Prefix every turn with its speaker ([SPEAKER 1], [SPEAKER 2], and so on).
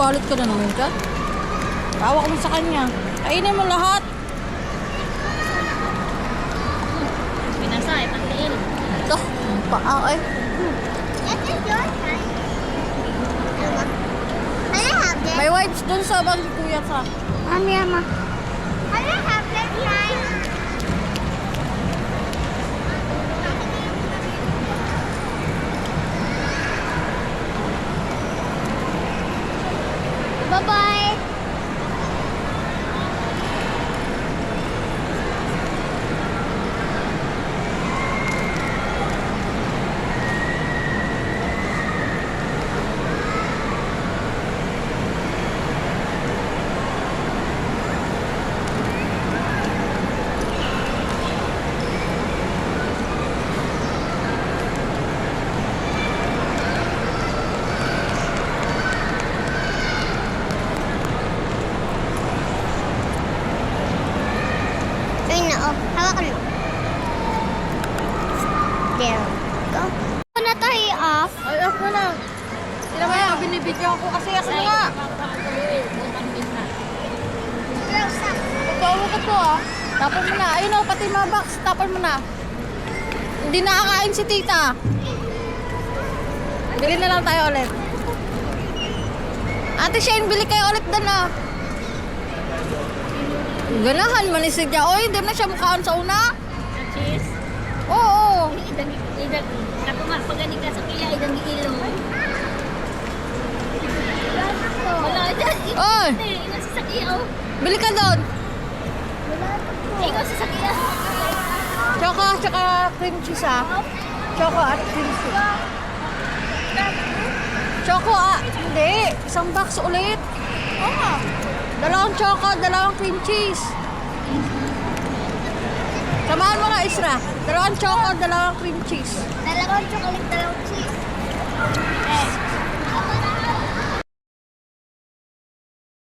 [SPEAKER 1] Nagagalit ka na naman dyan. Tawa ka mo sa kanya. Kainin mo lahat.
[SPEAKER 2] Pinasa, ipatiin.
[SPEAKER 1] Ito, paa eh.
[SPEAKER 3] That is your time. Can I have this?
[SPEAKER 1] May wipes dun sa bag ni Kuya sa.
[SPEAKER 3] Mommy, Mama. Can I have this time? Bye-bye. Ayun na, oh. Hawakan mo. There. Go. Ano na tayo off?
[SPEAKER 1] Ay, off na lang. Sila ba yan? Binibidyo ako kasi as na nga.
[SPEAKER 3] Close up.
[SPEAKER 1] Pagkawa ko po ah. Tapon mo na. Ayun o, pati mga box. Tapon mo na. Hindi nakakain si tita. Bili na lang tayo ulit. Ate Shane, bili kayo ulit doon ah. Ganahan man ni Sidya. Oy, hindi na siya mukhaan sa una.
[SPEAKER 2] Cheese.
[SPEAKER 1] Oo.
[SPEAKER 2] Idag. Katungan, pag gani ka sa kila, idang ilo. Wala,
[SPEAKER 1] Oy,
[SPEAKER 2] ikaw sa sakiyaw.
[SPEAKER 1] bili ka doon.
[SPEAKER 2] Ikaw sa sakiyaw.
[SPEAKER 1] Choco, tsaka cream cheese ah. Choco at cream cheese. Choco ah. Hindi. Isang box ulit. Oo. Dalawang choco, dalawang cream cheese. Samahan mo nga, Isra. Dalawang choco, dalawang cream cheese.
[SPEAKER 3] Dalawang chocolate, dalawang cheese.